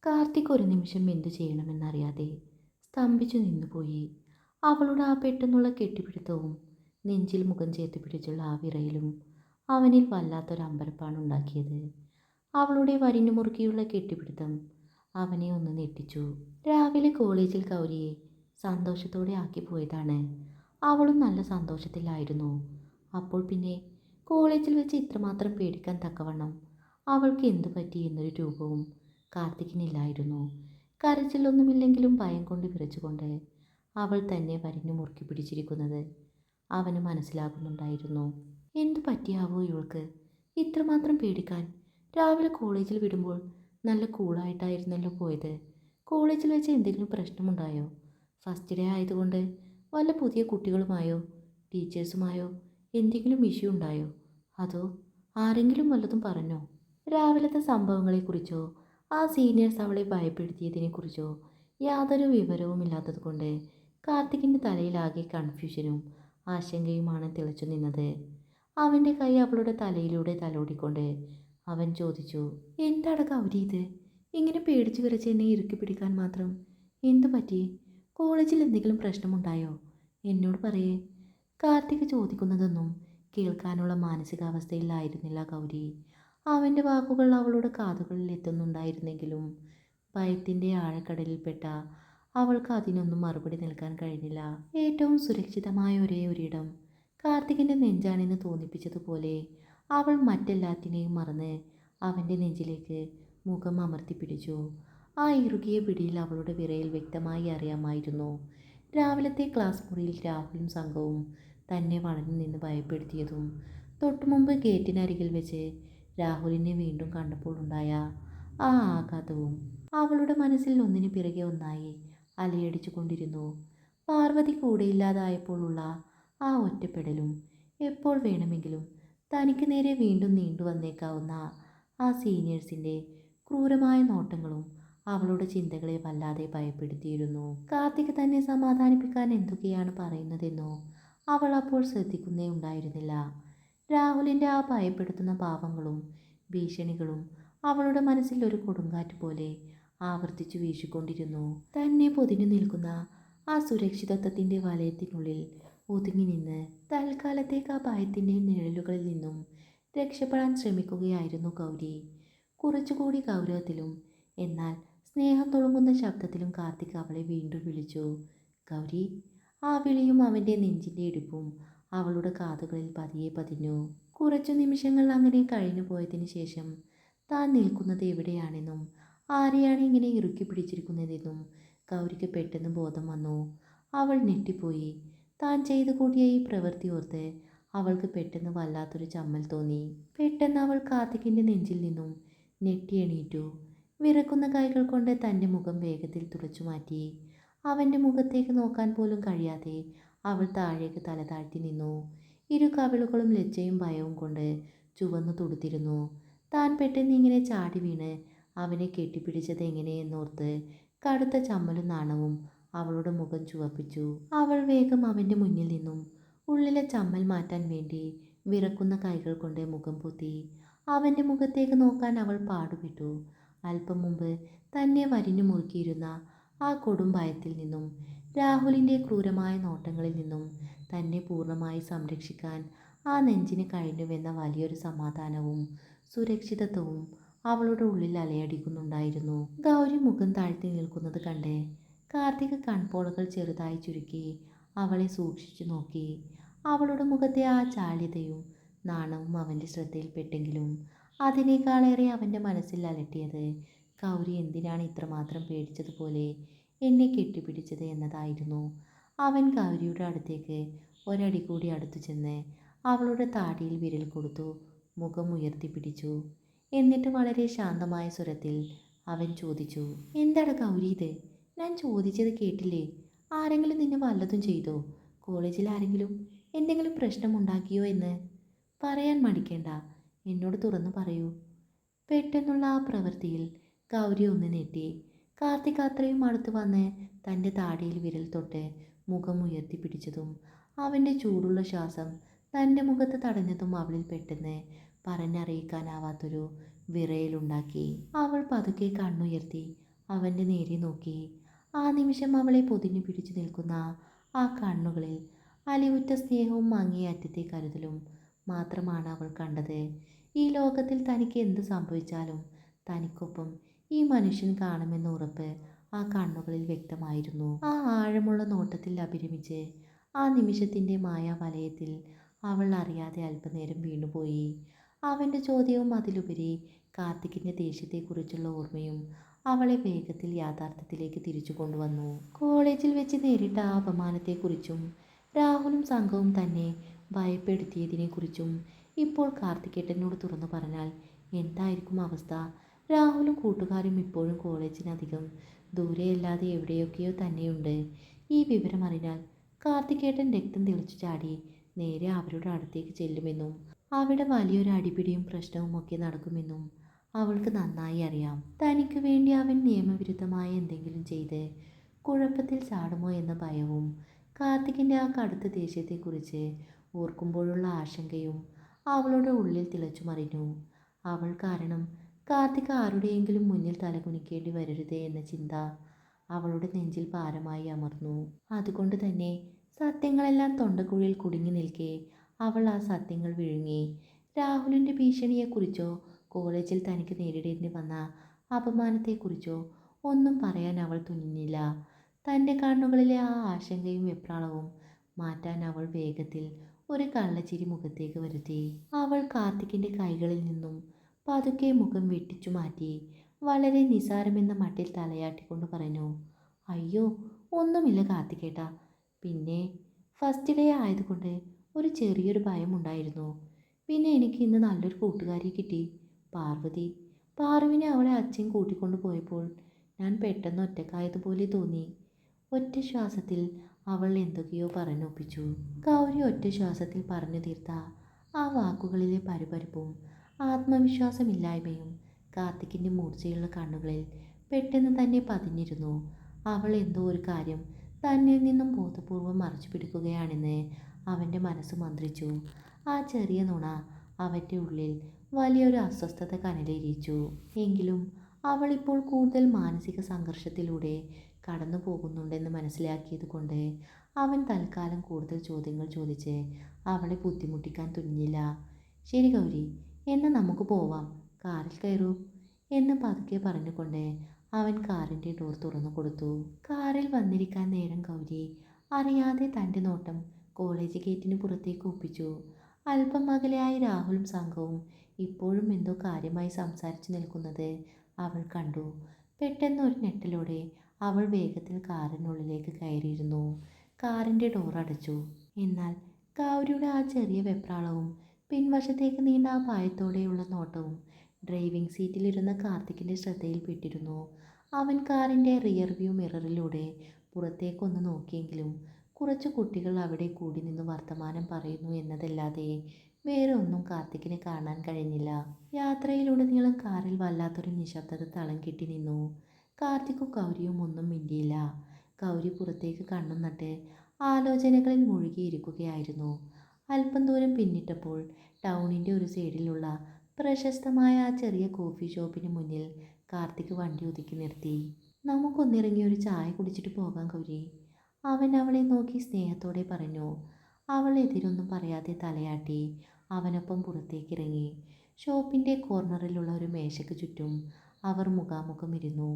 കാർത്തിക് ഒരു നിമിഷം എന്തു ചെയ്യണമെന്നറിയാതെ സ്തംഭിച്ചു നിന്നുപോയി. അവളുടെ ആ പെട്ടെന്നുള്ള കെട്ടിപ്പിടുത്തവും നെഞ്ചിൽ മുഖം ചേർത്ത് പിടിച്ചുള്ള ആ വിറയലും അവനിൽ വല്ലാത്തൊരു അമ്പരപ്പാണ് ഉണ്ടാക്കിയത്. അവളുടെ വരിഞ്ഞു മുറുക്കിയുള്ള കെട്ടിപ്പിടുത്തം അവനെ ഒന്ന് ഞെട്ടിച്ചു. രാവിലെ കോളേജിൽ ഗൗരിയെ സന്തോഷത്തോടെ ആക്കി പോയതാണ്. അവളും നല്ല സന്തോഷത്തിലായിരുന്നു. അപ്പോൾ പിന്നെ കോളേജിൽ വെച്ച് ഇത്രമാത്രം പേടിക്കാൻ തക്കവണ്ണം അവൾക്ക് എന്തു പറ്റി എന്നൊരു രൂപവും കാർത്തിക്കിനില്ലായിരുന്നു. കരച്ചിലൊന്നുമില്ലെങ്കിലും ഭയം കൊണ്ട് വിറച്ചുകൊണ്ട് അവൾ തന്നെ വരിഞ്ഞു മുറുക്കി പിടിച്ചിരിക്കുന്നത് അവന് മനസ്സിലാകുന്നുണ്ടായിരുന്നു. എന്തു പറ്റിയാവോ ഇവൾക്ക് ഇത്രമാത്രം പേടിക്കാൻ? രാവിലെ കോളേജിൽ വിടുമ്പോൾ നല്ല കൂളായിട്ടായിരുന്നല്ലോ പോയത്. കോളേജിൽ വെച്ച് എന്തെങ്കിലും പ്രശ്നമുണ്ടായോ? ഫസ്റ്റ് ഡേ ആയതുകൊണ്ട് വല്ല പുതിയ കുട്ടികളുമായോ ടീച്ചേഴ്സുമായോ എന്തെങ്കിലും ഇഷ്യൂ ഉണ്ടായോ? അതോ ആരെങ്കിലും വല്ലതും പറഞ്ഞോ? രാവിലത്തെ സംഭവങ്ങളെക്കുറിച്ചോ ആ സീനിയേഴ്സ് അവളെ ഭയപ്പെടുത്തിയതിനെക്കുറിച്ചോ യാതൊരു വിവരവുമില്ലാത്തത് കൊണ്ട് കാർത്തികിൻ്റെ തലയിലാകെ കൺഫ്യൂഷനും ആശങ്കയുമാണ് തിളച്ചു നിന്നത്. അവൻ്റെ കൈ അവളുടെ തലയിലൂടെ തലോടിക്കൊണ്ട് അവൻ ചോദിച്ചു, എന്താണ് ഗൗരി ഇത്? ഇങ്ങനെ പേടിച്ചു വിറച്ച് എന്നെ ഇറുക്കി പിടിക്കാൻ മാത്രം എന്തു പറ്റി? കോളേജിൽ എന്തെങ്കിലും പ്രശ്നമുണ്ടായോ? എന്നോട് പറയേ. കാർത്തിക് ചോദിക്കുന്നതൊന്നും കേൾക്കാനുള്ള മാനസികാവസ്ഥയിലായിരുന്നില്ല ഗൗരി. അവൻ്റെ വാക്കുകൾ അവളുടെ കാതുകളിൽ എത്തുന്നുണ്ടായിരുന്നെങ്കിലും ഭയത്തിൻ്റെ ആഴക്കടലിൽപ്പെട്ട അവൾക്ക് അതിനൊന്നും മറുപടി നൽകാൻ കഴിഞ്ഞില്ല. ഏറ്റവും സുരക്ഷിതമായ ഒരേ ഒരിടം കാർത്തികിൻ്റെ നെഞ്ചാണെന്ന് തോന്നിപ്പിച്ചതുപോലെ അവൾ മറ്റെല്ലാത്തിനെയും മറന്ന് അവൻ്റെ നെഞ്ചിലേക്ക് മുഖം അമർത്തി പിടിച്ചു. ആ ഇറുകിയ പിടിയിൽ അവളുടെ വിറയിൽ വ്യക്തമായി അറിയാമായിരുന്നു. രാവിലത്തെ ക്ലാസ് മുറിയിൽ രാഹുലും സംഘവും തന്നെ വളഞ്ഞു നിന്ന് ഭയപ്പെടുത്തിയതും തൊട്ടുമുമ്പ് ഗേറ്റിനരികിൽ വെച്ച് രാഹുലിനെ വീണ്ടും കണ്ടപ്പോൾ ഉണ്ടായ ആ ആഘാതവും അവളുടെ മനസ്സിൽ ഒന്നിനു പിറകെ ഒന്നായി അലയടിച്ചു കൊണ്ടിരുന്നു. പാർവതി കൂടെയില്ലാതായപ്പോഴുള്ള ആ ഒറ്റപ്പെടലും എപ്പോൾ വേണമെങ്കിലും തനിക്ക് നേരെ വീണ്ടും നീണ്ടു വന്നേക്കാവുന്ന ആ സീനിയേഴ്സിൻ്റെ ക്രൂരമായ നോട്ടങ്ങളും അവളുടെ ചിന്തകളെ വല്ലാതെ ഭയപ്പെടുത്തിയിരുന്നു. കാർത്തിക് തന്നെ സമാധാനിപ്പിക്കാൻ എന്തൊക്കെയാണ് പറയുന്നതെന്നോ അവൾ അപ്പോൾ ശ്രദ്ധിക്കുന്നേ ഉണ്ടായിരുന്നില്ല. രാഹുലിൻ്റെ ആ ഭയപ്പെടുത്തുന്ന ഭാവങ്ങളും ഭീഷണികളും അവളുടെ മനസ്സിൽ ഒരു കൊടുങ്കാറ്റ് പോലെ ആവർത്തിച്ചു വീശിക്കൊണ്ടിരുന്നു. തന്നെ പൊതിഞ്ഞു നിൽക്കുന്ന ആ സുരക്ഷിതത്വത്തിൻ്റെ വലയത്തിനുള്ളിൽ ഒതുങ്ങി നിന്ന് തൽക്കാലത്തേക്ക് ആ ഭയത്തിൻ്റെ നിഴലുകളിൽ നിന്നും രക്ഷപ്പെടാൻ ശ്രമിക്കുകയായിരുന്നു ഗൗരി. കുറച്ചുകൂടി ഗൗരവത്തിലും എന്നാൽ സ്നേഹം തുളുമ്പുന്ന ശബ്ദത്തിലും കാർത്തിക് അവളെ വീണ്ടും വിളിച്ചു. ഗൗരി. ആ വിളിയും അവൻ്റെ നെഞ്ചിൻ്റെ ഇടിപ്പും അവളുടെ കാതുകളിൽ പതിയെ പതിഞ്ഞു. കുറച്ചു നിമിഷങ്ങൾ അങ്ങനെ കഴിഞ്ഞു പോയതിനു ശേഷം താൻ നിൽക്കുന്നത് എവിടെയാണെന്നും ആരെയാണ് ഇങ്ങനെ ഇറുക്കി പിടിച്ചിരിക്കുന്നതെന്നും ഗൗരിക്ക് പെട്ടെന്ന് ബോധം വന്നു. അവൾ ഞെട്ടിപ്പോയി. താൻ ചെയ്തു കൂട്ടിയ ഈ പ്രവൃത്തി ഓർത്ത് അവൾക്ക് പെട്ടെന്ന് വല്ലാത്തൊരു ചമ്മൽ തോന്നി. പെട്ടെന്ന് അവൾ കാർത്തികിൻ്റെ നെഞ്ചിൽ നിന്നും ഞെട്ടിയെണീറ്റു. വിറക്കുന്ന കൈകൾ കൊണ്ട് തൻ്റെ മുഖം വേഗത്തിൽ തുടച്ചു മാറ്റി. അവൻ്റെ മുഖത്തേക്ക് നോക്കാൻ പോലും കഴിയാതെ അവൾ താഴേക്ക് തല താഴ്ത്തി നിന്നു. ഇരു കവിളുകളും ലജ്ജയും ഭയവും കൊണ്ട് ചുവന്നു തുടുത്തിരുന്നു. താൻ പെട്ടെന്ന് ഇങ്ങനെ ചാടി വീണ് അവനെ കെട്ടിപ്പിടിച്ചത് എങ്ങനെയെന്നോർത്ത് കടുത്ത ചമ്മലും നാണവും അവളുടെ മുഖം ചുവപ്പിച്ചു. അവൾ വേഗം അവൻ്റെ മുന്നിൽ നിന്നും ഉള്ളിലെ ചമ്മൽ മാറ്റാൻ വേണ്ടി വിറക്കുന്ന കൈകൾ കൊണ്ട് മുഖം പൊത്തി. അവൻ്റെ മുഖത്തേക്ക് നോക്കാൻ അവൾ പാടുപെട്ടു. അല്പം മുമ്പ് തന്നെ വരിഞ്ഞു മുറുക്കിയിരുന്ന ആ കൊടും ഭയത്തിൽ നിന്നും രാഹുലിൻ്റെ ക്രൂരമായ നോട്ടങ്ങളിൽ നിന്നും തന്നെ പൂർണ്ണമായി സംരക്ഷിക്കാൻ ആ നെഞ്ചിന് കഴിഞ്ഞുവെന്ന വലിയൊരു സമാധാനവും സുരക്ഷിതത്വവും അവളുടെ ഉള്ളിൽ അലയടിക്കുന്നുണ്ടായിരുന്നു. ഗൗരി മുഖം താഴ്ത്തി നിൽക്കുന്നത് കണ്ട് കാർത്തിക് കൺപോളകൾ ചെറുതായി ചുരുക്കി അവളെ സൂക്ഷിച്ചു നോക്കി. അവളുടെ മുഖത്തെ ആ ചാള്യതയും നാണവും അവൻ്റെ ശ്രദ്ധയിൽപ്പെട്ടെങ്കിലും അതിനേക്കാളേറെ അവൻ്റെ മനസ്സിൽ അലട്ടിയത് ഗൗരി എന്തിനാണ് ഇത്രമാത്രം പേടിച്ചതുപോലെ എന്നെ കെട്ടിപ്പിടിച്ചത് എന്നതായിരുന്നു. അവൻ ഗൗരിയുടെ അടുത്തേക്ക് ഒരടി കൂടി അടുത്തു ചെന്ന് അവളുടെ താടിയിൽ വിരൽ കൊടുത്തു മുഖം ഉയർത്തിപ്പിടിച്ചു. എന്നിട്ട് വളരെ ശാന്തമായ സ്വരത്തിൽ അവൻ ചോദിച്ചു, എന്താണ് ഗൗരി ഇത്? ഞാൻ ചോദിച്ചത് കേട്ടില്ലേ? ആരെങ്കിലും നിന്നെ വല്ലതും ചെയ്തോ? കോളേജിൽ ആരെങ്കിലും എന്തെങ്കിലും പ്രശ്നമുണ്ടാക്കിയോ എന്ന് പറയാൻ മടിക്കേണ്ട, എന്നോട് തുറന്നു പറയൂ. പെട്ടെന്നുള്ള ആ പ്രവൃത്തിയിൽ ഗൗരി ഒന്ന് നെറ്റി. കാർത്തിക് അത്രയും അടുത്ത് വന്ന് തൻ്റെ താടിയിൽ വിരൽ തൊട്ട് മുഖം ഉയർത്തിപ്പിടിച്ചതും അവൻ്റെ ചൂടുള്ള ശ്വാസം തൻ്റെ മുഖത്ത് തടഞ്ഞതും അവളിൽ പെട്ടെന്ന് പറഞ്ഞറിയിക്കാനാവാത്തൊരു വിറയലുണ്ടാക്കി. അവൾ പതുക്കെ കണ്ണുയർത്തി അവൻ്റെ നേരെ നോക്കി. ആ നിമിഷം അവളെ പൊതിഞ്ഞു പിടിച്ചു നിൽക്കുന്ന ആ കണ്ണുകളിൽ അലിവുറ്റ സ്നേഹവും അങ്ങേയറ്റത്തെ കരുതലും മാത്രമാണ് അവൾ കണ്ടത്. ഈ ലോകത്തിൽ തനിക്ക് എന്ത് സംഭവിച്ചാലും തനിക്കൊപ്പം ഈ മനുഷ്യൻ കാണുമെന്ന ഉറപ്പ് ആ കണ്ണുകളിൽ വ്യക്തമായിരുന്നു. ആ ആഴമുള്ള നോട്ടത്തിൽ അഭിരമിച്ച് ആ നിമിഷത്തിൻ്റെ മായാവലയത്തിൽ അവൾ അറിയാതെ അല്പനേരം വീണുപോയി. അവൻ്റെ ചോദ്യവും അതിലുപരി കാർത്തിക്കിൻ്റെ ദേഷ്യത്തെക്കുറിച്ചുള്ള ഓർമ്മയും അവളെ വേഗത്തിൽ യാഥാർത്ഥ്യത്തിലേക്ക് തിരിച്ചു കൊണ്ടുവന്നു. കോളേജിൽ വെച്ച് നേരിട്ട ആ അപമാനത്തെക്കുറിച്ചും രാഹുലും സംഘവും തന്നെ ഭയപ്പെടുത്തിയതിനെക്കുറിച്ചും ഇപ്പോൾ കാർത്തികേട്ടനോട് തുറന്നു പറഞ്ഞാൽ എന്തായിരിക്കും അവസ്ഥ? രാഹുലും കൂട്ടുകാരും ഇപ്പോഴും കോളേജിനധികം ദൂരെയല്ലാതെ എവിടെയൊക്കെയോ തന്നെയുണ്ട്. ഈ വിവരമറിഞ്ഞാൽ കാർത്തികേട്ടൻ രക്തം തിളച്ചു ചാടി നേരെ അവരുടെ അടുത്തേക്ക് ചെല്ലുമെന്നും അവിടെ വലിയൊരു അടിപിടിയും പ്രശ്നവും ഒക്കെ നടക്കുമെന്നും അവൾക്ക് നന്നായി അറിയാം. തനിക്ക് വേണ്ടി അവൻ നിയമവിരുദ്ധമായ എന്തെങ്കിലും ചെയ്ത് കുഴപ്പത്തിൽ ചാടുമോ എന്ന ഭയവും കാർത്തികിൻ്റെ ആ കടുത്ത ദേഷ്യത്തെക്കുറിച്ച് ഓർക്കുമ്പോഴുള്ള ആശങ്കയും അവളുടെ ഉള്ളിൽ തിളച്ചു മറിഞ്ഞു. അവൾ കാരണം കാർത്തിക് ആരുടെയെങ്കിലും മുന്നിൽ തലകുനിക്കേണ്ടി വരരുതേ എന്ന ചിന്ത അവളുടെ നെഞ്ചിൽ ഭാരമായി അമർന്നു. അതുകൊണ്ട് തന്നെ സത്യങ്ങളെല്ലാം തൊണ്ടക്കുഴിയിൽ കുടുങ്ങി നിൽക്കെ അവൾ ആ സത്യങ്ങൾ വിഴുങ്ങി. രാഹുലിൻ്റെ ഭീഷണിയെക്കുറിച്ചോ കോളേജിൽ തനിക്ക് നേരിടേണ്ടി വന്ന അപമാനത്തെക്കുറിച്ചോ ഒന്നും പറയാൻ അവൾ തുനിഞ്ഞില്ല. തൻ്റെ കണ്ണുകളിലെ ആ ആശങ്കയും വെപ്രാളവും മാറ്റാൻ അവൾ വേഗത്തിൽ ഒരു കള്ളച്ചിരി മുഖത്തേക്ക് വരുത്തി. അവൾ കാർത്തിക്കിൻ്റെ കൈകളിൽ നിന്നും പതുക്കെ മുഖം വെട്ടിച്ചു മാറ്റി വളരെ നിസാരമെന്ന മട്ടിൽ തലയാട്ടിക്കൊണ്ട് പറഞ്ഞു, അയ്യോ ഒന്നുമില്ല കാർത്തികേട്ടാ. പിന്നെ ഫസ്റ്റ് ഡേ ആയതുകൊണ്ട് ഒരു ചെറിയൊരു ഭയമുണ്ടായിരുന്നു. പിന്നെ എനിക്ക് ഇന്ന് നല്ലൊരു കൂട്ടുകാരിയെ കിട്ടി, പാർവതി. പാറുവിനെ അവളെ അച്ഛൻ കൂട്ടിക്കൊണ്ടു പോയപ്പോൾ ഞാൻ പെട്ടെന്ന് ഒറ്റക്കായതുപോലെ തോന്നി. ഒറ്റ ശ്വാസത്തിൽ അവൾ എന്തൊക്കെയോ പറഞ്ഞൊപ്പിച്ചു. ഗൗരി ഒറ്റ ശ്വാസത്തിൽ പറഞ്ഞു തീർത്ത ആ വാക്കുകളിലെ പരിപരിപ്പും ആത്മവിശ്വാസമില്ലായ്മയും കാർത്തിക്കിൻ്റെ മൂർച്ചയുള്ള കണ്ണുകളിൽ പെട്ടെന്ന് തന്നെ പതിഞ്ഞിരുന്നു. അവൾ എന്തോ ഒരു കാര്യം തന്നിൽ നിന്നും ബോധപൂർവം മറച്ചു പിടിക്കുകയാണെന്ന് അവൻ്റെ മനസ്സ് മന്ത്രിച്ചു. ആ ചെറിയ നുണ അവൻ്റെ ഉള്ളിൽ വലിയൊരു അസ്വസ്ഥത കനലേരിച്ചു. എങ്കിലും അവളിപ്പോൾ കൂടുതൽ മാനസിക സംഘർഷത്തിലൂടെ കടന്നു പോകുന്നുണ്ടെന്ന് മനസ്സിലാക്കിയത് കൊണ്ട് അവൻ തൽക്കാലം കൂടുതൽ ചോദ്യങ്ങൾ ചോദിച്ച് അവളെ ബുദ്ധിമുട്ടിക്കാൻ തുനിഞ്ഞില്ല. ശരി ഗൗരി, എന്നാൽ നമുക്ക് പോവാം, കാറിൽ കയറൂ എന്ന് പതുക്കെ പറഞ്ഞുകൊണ്ട് അവൻ കാറിൻ്റെ ഡോർ തുറന്നു കൊടുത്തു. കാറിൽ വന്നിരിക്കാൻ നേരം ഗൗരി അറിയാതെ തൻ്റെ നോട്ടം കോളേജ് ഗേറ്റിന് പുറത്തേക്ക് ഒപ്പിച്ചു. അല്പം അകലെയായി രാഹുലും സംഘവും ഇപ്പോഴും എന്തോ കാര്യമായി സംസാരിച്ചു നിൽക്കുന്നത് അവൾ കണ്ടു. പെട്ടെന്ന് ഒരു ഞെട്ടലോടെ അവൾ വേഗത്തിൽ കാറിനുള്ളിലേക്ക് കയറിയിരുന്നു. കാറിൻ്റെ ഡോർ അടച്ചു. എന്നാൽ ഗൗരിയുടെ ആ ചെറിയ വെപ്രാളവും പിൻവശത്തേക്ക് നീണ്ട ആ ഭയത്തോടെയുള്ള നോട്ടവും ഡ്രൈവിംഗ് സീറ്റിലിരുന്ന കാർത്തിക്കിൻ്റെ ശ്രദ്ധയിൽപ്പെട്ടിരുന്നു. അവൻ കാറിൻ്റെ റിയർ വ്യൂ മിററിലൂടെ പുറത്തേക്കൊന്ന് നോക്കിയെങ്കിലും കുറച്ച് കുട്ടികൾ അവിടെ കൂടി നിന്ന് വർത്തമാനം പറയുന്നു എന്നതല്ലാതെ വേറെ ഒന്നും കാർത്തിക്കിന് കാണാൻ കഴിഞ്ഞില്ല. യാത്രയിലുടനീളം കാറിൽ വല്ലാത്തൊരു നിശബ്ദത തളം കെട്ടി നിന്നു. കാർത്തിക്കും ഗൗരിയും ഒന്നും മിണ്ടിയില്ല. ഗൗരി പുറത്തേക്ക് കണ്ണും നട്ട് ആലോചനകളിൽ മുഴുകിയിരിക്കുകയായിരുന്നു. അല്പം ദൂരം പിന്നിട്ടപ്പോൾ ടൗണിൻ്റെ ഒരു സൈഡിലുള്ള പ്രശസ്തമായ ആ ചെറിയ കോഫി ഷോപ്പിന് മുന്നിൽ കാർത്തിക് വണ്ടി ഒതുക്കി നിർത്തി. നമുക്കൊന്നിറങ്ങി ഒരു ചായ കുടിച്ചിട്ട് പോകാം ഗൗരി, അവൻ അവളെ നോക്കി സ്നേഹത്തോടെ പറഞ്ഞു. അവൾ എതിരൊന്നും പറയാതെ തലയാട്ടി അവനൊപ്പം പുറത്തേക്കിറങ്ങി. ഷോപ്പിൻ്റെ കോർണറിലുള്ള ഒരു മേശയ്ക്ക് ചുറ്റും അവർ മുഖാമുഖം ഇരുന്നു.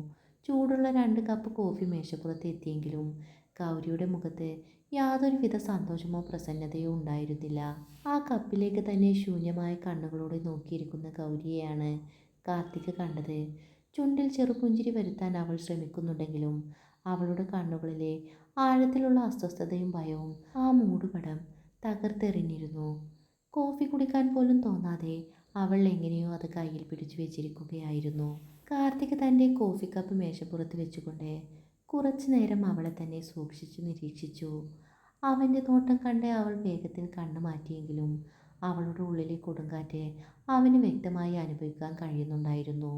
ചൂടുള്ള 2 കപ്പ് കോഫി മേശപ്പുറത്ത് എത്തിയെങ്കിലും ഗൗരിയുടെ മുഖത്ത് യാതൊരുവിധ സന്തോഷമോ പ്രസന്നതയോ ഉണ്ടായിരുന്നില്ല. ആ കപ്പിലേക്ക് തന്നെ ശൂന്യമായ കണ്ണുകളോടെ നോക്കിയിരിക്കുന്ന ഗൗരിയെയാണ് കാർത്തിക് കണ്ടത്. ചുണ്ടിൽ ചെറുപുഞ്ചിരി വരുത്താൻ അവൾ ശ്രമിക്കുന്നുണ്ടെങ്കിലും അവളുടെ കണ്ണുകളിലെ ആഴത്തിലുള്ള അസ്വസ്ഥതയും ഭയവും ആ മൂടുപടം തകർത്തെറിഞ്ഞിരുന്നു. കോഫി കുടിക്കാൻ പോലും തോന്നാതെ അവൾ എങ്ങനെയോ അത് കയ്യിൽ പിടിച്ചു വെച്ചിരിക്കുകയായിരുന്നു. കാർത്തിക് തൻ്റെ കോഫി കപ്പ് മേശപ്പുറത്ത് വെച്ചുകൊണ്ട് കുറച്ചു നേരം അവളെ തന്നെ സൂക്ഷിച്ചു നിരീക്ഷിച്ചു. അവൻ്റെ നോട്ടം കണ്ട് അവൾ വേഗത്തിൽ കണ്ണു മാറ്റിയെങ്കിലും അവളുടെ ഉള്ളിലെ കൊടുങ്കാറ്റ് അവന് വ്യക്തമായി അനുഭവിക്കാൻ കഴിയുന്നുണ്ടായിരുന്നു.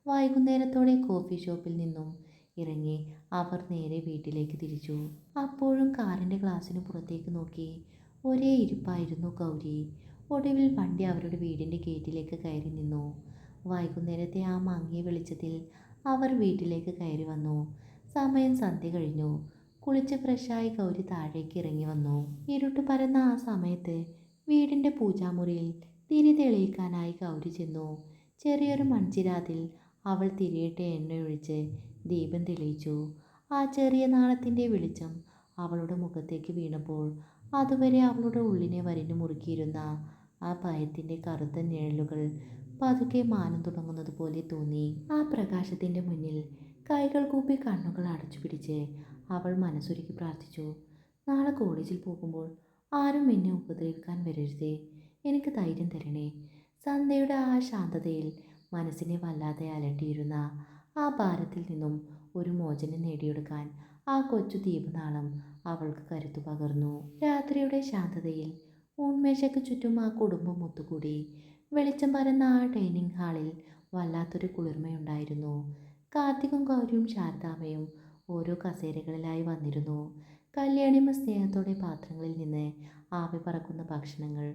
വൈകുന്നേരത്തോടെ കോഫി ഷോപ്പിൽ നിന്നും ഇറങ്ങി അവർ നേരെ വീട്ടിലേക്ക് തിരിച്ചു. അപ്പോഴും കാറിൻ്റെ ഗ്ലാസ്സിന് പുറത്തേക്ക് നോക്കി ഒരേ ഇരിപ്പായിരുന്നു ഗൗരി. ഒടുവിൽ വണ്ടി അവരുടെ വീടിൻ്റെ ഗേറ്റിലേക്ക് കയറി നിന്നു. വൈകുന്നേരത്തെ ആ മങ്ങിയ വെളിച്ചത്തിൽ അവർ വീട്ടിലേക്ക് കയറി വന്നു. സമയം സന്ധ്യ കഴിഞ്ഞു. കുളിച്ച് ഫ്രഷായി ഗൗരി താഴേക്ക് ഇറങ്ങി വന്നു. ഇരുട്ട് പരന്ന ആ സമയത്ത് വീടിൻ്റെ പൂജാമുറിയിൽ തിരി തെളിയിക്കാനായി ഗൗരി ചെന്നു. ചെറിയൊരു മൺചിരാതിൽ അവൾ തിരിയിട്ട് എണ്ണയൊഴിച്ച് ദീപം തെളിയിച്ചു. ആ ചെറിയ നാളത്തിൻ്റെ വെളിച്ചം അവളുടെ മുഖത്തേക്ക് വീണപ്പോൾ അതുവരെ അവളുടെ ഉള്ളിനെ വരിഞ്ഞു മുറുക്കിയിരുന്ന ആ ഭയത്തിൻ്റെ കറുത്ത നിഴലുകൾ പതുക്കെ മാനം തുടങ്ങുന്നത് പോലെ തോന്നി. ആ പ്രകാശത്തിൻ്റെ മുന്നിൽ കൈകൾ കൂപ്പി കണ്ണുകൾ അടച്ചു പിടിച്ച് അവൾ മനസ്സുരുക്കി പ്രാർത്ഥിച്ചു. നാളെ കോളേജിൽ പോകുമ്പോൾ ആരും എന്നെ ഉപദ്രവിക്കാൻ വരരുതേ, എനിക്ക് ധൈര്യം തരണേ. സന്ധ്യയുടെ ആ ശാന്തതയിൽ മനസ്സിനെ വല്ലാതെ അലട്ടിയിരുന്ന ആ ഭാരത്തിൽ നിന്നും ഒരു മോചനം നേടിയെടുക്കാൻ ആ കൊച്ചു ദീപനാളം അവൾക്ക് കരുത്തു പകർന്നു. രാത്രിയുടെ ശാന്തതയിൽ ഊൺമേശയ്ക്ക് ചുറ്റും ആ കുടുംബം ഒത്തുകൂടി. വെളിച്ചം പരന്ന ആ ഡൈനിങ് ഹാളിൽ വല്ലാത്തൊരു കുളിർമയുണ്ടായിരുന്നു. കാർത്തികും ഗൗരിയും ശാരദാമ്മയും ഓരോ കസേരകളിലായി വന്നിരുന്നു. കല്യാണിയമ്മ സ്നേഹത്തോടെ പാത്രങ്ങളിൽ നിന്ന് ആവി പറക്കുന്ന ഭക്ഷണങ്ങൾ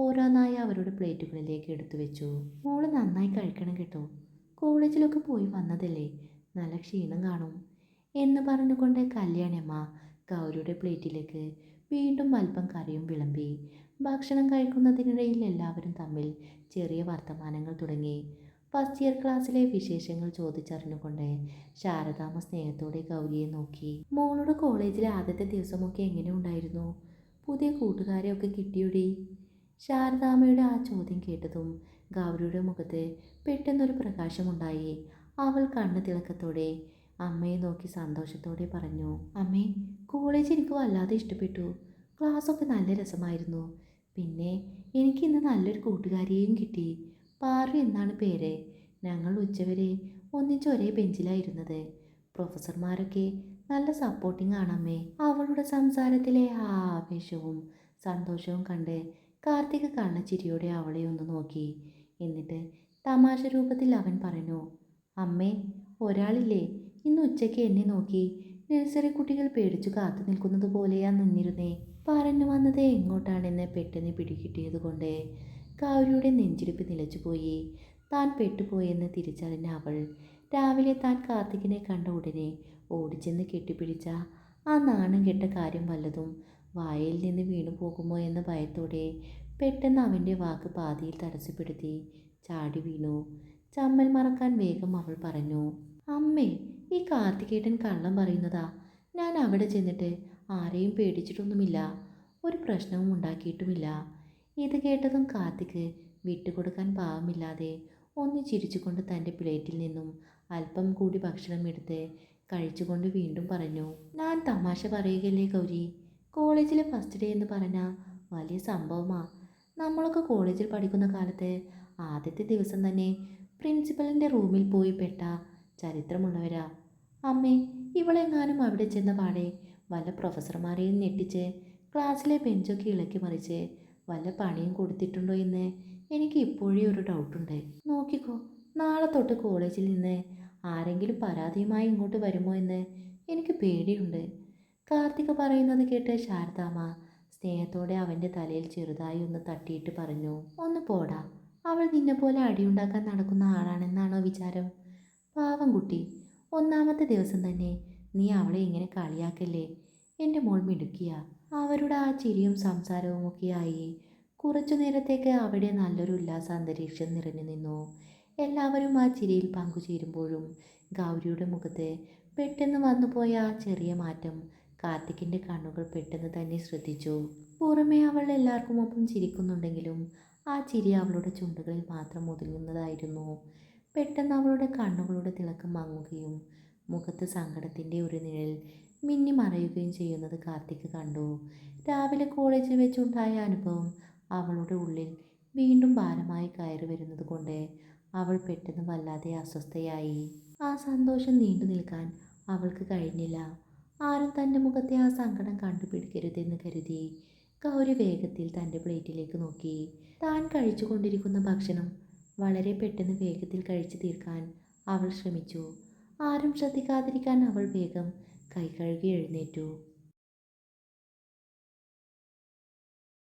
ഓരോന്നായി അവരുടെ പ്ലേറ്റുകളിലേക്ക് എടുത്തു വെച്ചു. മോള് നന്നായി കഴിക്കണം കേട്ടോ, കോളേജിലൊക്കെ പോയി വന്നതല്ലേ, നല്ല ക്ഷീണം കാണും എന്ന് പറഞ്ഞുകൊണ്ട് കല്യാണിയമ്മ ഗൗരിയുടെ പ്ലേറ്റിലേക്ക് വീണ്ടും അല്പം കറിയും വിളമ്പി. ഭക്ഷണം കഴിക്കുന്നതിനിടയിൽ എല്ലാവരും തമ്മിൽ ചെറിയ വർത്തമാനങ്ങൾ തുടങ്ങി. ഫസ്റ്റ് ഇയർ ക്ലാസ്സിലെ വിശേഷങ്ങൾ ചോദിച്ചറിഞ്ഞുകൊണ്ട് ശാരദാമ്മ സ്നേഹത്തോടെ ഗൗരിയെ നോക്കി. മോളുടെ കോളേജിലെ ആദ്യത്തെ ദിവസമൊക്കെ എങ്ങനെ ഉണ്ടായിരുന്നു? പുതിയ കൂട്ടുകാരെയൊക്കെ കിട്ടിയോടി? ശാരദാമ്മയുടെ ആ ചോദ്യം കേട്ടതും ഗൗരിയുടെ മുഖത്ത് പെട്ടെന്നൊരു പ്രകാശമുണ്ടായി. അവൾ കണ്ണ് തിളക്കത്തോടെ അമ്മയെ നോക്കി സന്തോഷത്തോടെ പറഞ്ഞു, അമ്മേ, കോളേജ് എനിക്ക് വല്ലാതെ ഇഷ്ടപ്പെട്ടു. ക്ലാസ്സൊക്കെ നല്ല രസമായിരുന്നു. പിന്നെ എനിക്ക് ഇന്ന് നല്ലൊരു കൂട്ടുകാരിയെയും കിട്ടി. പാറു എന്നാണ് പേര്. ഞങ്ങൾ ഉച്ചവരെ ഒന്നിച്ച് ഒരേ ബെഞ്ചിലായിരുന്നത്. പ്രൊഫസർമാരൊക്കെ നല്ല സപ്പോർട്ടിംഗ് ആണമ്മേ. അവളുടെ സംസാരത്തിലെ ആ ആവേശവും സന്തോഷവും കണ്ട് കാർത്തിക് കള്ളച്ചിരിയോടെ അവളെ ഒന്ന് നോക്കി. എന്നിട്ട് തമാശ രൂപത്തിൽ അവൻ പറഞ്ഞു, അമ്മേ, ഒരാളില്ലേ ഇന്ന് ഉച്ചയ്ക്ക് എന്നെ നോക്കി നഴ്സറി കുട്ടികൾ പേടിച്ചു കാത്തു നിൽക്കുന്നത് പോലെയാ നിന്നിരുന്നേ. പറഞ്ഞു വന്നത് എങ്ങോട്ടാണെന്ന് പെട്ടെന്ന് പിടികിട്ടിയതുകൊണ്ട് ഗൗരിയുടെ നെഞ്ചിടിപ്പ് നിലച്ചുപോയി. താൻ പെട്ടുപോയെന്ന് തിരിച്ചറിഞ്ഞ അവൾ രാവിലെ താൻ കാർത്തികിനെ കണ്ട ഉടനെ ഓടിച്ചെന്ന് കെട്ടിപ്പിടിച്ച ആ നാണം കെട്ട കാര്യം വല്ലതും വായയിൽ നിന്ന് വീണു പോകുമോ എന്ന ഭയത്തോടെ പെട്ടെന്ന് അവൻ്റെ വാക്ക് പാതിയിൽ തടസ്സപ്പെടുത്തി ചാടി വീണു. ചമ്മൽ മറക്കാൻ വേഗം അവൾ പറഞ്ഞു, അമ്മേ, ഈ കാർത്തികേട്ടൻ കള്ളം പറയുന്നതാ. ഞാൻ അവിടെ ചെന്നിട്ട് ആരെയും പേടിച്ചിട്ടൊന്നുമില്ല, ഒരു പ്രശ്നവും ഉണ്ടാക്കിയിട്ടുമില്ല. ഇത് കേട്ടതും കാർത്തിക് വിട്ടുകൊടുക്കാൻ പാവമില്ലാതെ ഒന്ന് ചിരിച്ചുകൊണ്ട് തൻ്റെ പ്ലേറ്റിൽ നിന്നും അല്പം കൂടി ഭക്ഷണം എടുത്ത് കഴിച്ചുകൊണ്ട് വീണ്ടും പറഞ്ഞു, ഞാൻ തമാശ പറയുകയല്ലേ ഗൗരി. കോളേജിലെ ഫസ്റ്റ് ഡേ എന്ന് പറഞ്ഞാൽ വലിയ സംഭവമാ. നമ്മളൊക്കെ കോളേജിൽ പഠിക്കുന്ന കാലത്ത് ആദ്യത്തെ ദിവസം തന്നെ പ്രിൻസിപ്പലിൻ്റെ റൂമിൽ പോയി പെട്ട ചരിത്രമുള്ളവരാ. അമ്മേ, ഇവളെങ്ങാനും അവിടെ ചെന്ന പാടെ വല്ല പ്രൊഫസർമാരെയും ഞെട്ടിച്ച് ക്ലാസ്സിലെ ബെഞ്ചൊക്കെ ഇളക്കി മറിച്ച് വല്ല പണിയും കൊടുത്തിട്ടുണ്ടോ എന്ന് എനിക്ക് ഇപ്പോഴേ ഒരു ഡൗട്ടുണ്ട്. നോക്കിക്കോ, നാളെ തൊട്ട് കോളേജിൽ നിന്ന് ആരെങ്കിലും പരാതിയുമായി ഇങ്ങോട്ട് വരുമോ എന്ന് എനിക്ക് പേടിയുണ്ട്. കാർത്തിക പറയുന്നത് കേട്ട് ശാരദാമ്മ സ്നേഹത്തോടെ അവൻ്റെ തലയിൽ ചെറുതായി ഒന്ന് തട്ടിയിട്ട് പറഞ്ഞു, ഒന്ന് പോടാ, അവൾ നിന്നെപ്പോലെ അടിയുണ്ടാക്കാൻ നടക്കുന്ന ആളാണെന്നാണോ വിചാരം? പാവം കുട്ടി, ഒന്നാമത്തെ ദിവസം തന്നെ നീ അവളെ ഇങ്ങനെ കളിയാക്കല്ലേ. എൻ്റെ മോൾ മിടുക്കിയ. അവരുടെ ആ ചിരിയും സംസാരവും ഒക്കെയായി കുറച്ചു നേരത്തേക്ക് അവിടെ നല്ലൊരു ഉല്ലാസ അന്തരീക്ഷം നിറഞ്ഞു നിന്നു. എല്ലാവരും ആ ചിരിയിൽ പങ്കുചേരുമ്പോഴും ഗൗരിയുടെ മുഖത്ത് പെട്ടെന്ന് വന്നുപോയ ആ ചെറിയ മാറ്റം കാർത്തിക്കിൻ്റെ കണ്ണുകൾ പെട്ടെന്ന് തന്നെ ശ്രദ്ധിച്ചു. പുറമേ അവൾ എല്ലാവർക്കും ഒപ്പം ചിരിക്കുന്നുണ്ടെങ്കിലും ആ ചിരി അവളുടെ ചുണ്ടുകളിൽ മാത്രം ഒതുങ്ങുന്നതായിരുന്നു. പെട്ടെന്ന് അവളുടെ കണ്ണുകളുടെ തിളക്കം മങ്ങുകയും മുഖത്ത് സങ്കടത്തിൻ്റെ ഒരു നിഴൽ മിന്നി മറയുകയും ചെയ്യുന്നത് കാർത്തിക് കണ്ടു. രാവിലെ കോളേജിൽ വെച്ചുണ്ടായ അനുഭവം അവളുടെ ഉള്ളിൽ വീണ്ടും ഭാരമായി കയറി വരുന്നത് കൊണ്ട് അവൾ പെട്ടെന്ന് വല്ലാതെ അസ്വസ്ഥയായി. ആ സന്തോഷം നീണ്ടു നിൽക്കാൻ അവൾക്ക് കഴിഞ്ഞില്ല. ആരും തൻ്റെ മുഖത്തെ ആ സങ്കടം കണ്ടുപിടിക്കരുതെന്ന് കരുതി ഗൗരി വേഗത്തിൽ തൻ്റെ പ്ലേറ്റിലേക്ക് നോക്കി. താൻ കഴിച്ചുകൊണ്ടിരിക്കുന്ന ഭക്ഷണം വളരെ പെട്ടെന്ന് വേഗത്തിൽ കഴിച്ചു തീർക്കാൻ അവൾ ശ്രമിച്ചു. ആരും ശ്രദ്ധിക്കാതിരിക്കാൻ അവൾ വേഗം കൈ കഴുകി എഴുന്നേറ്റു.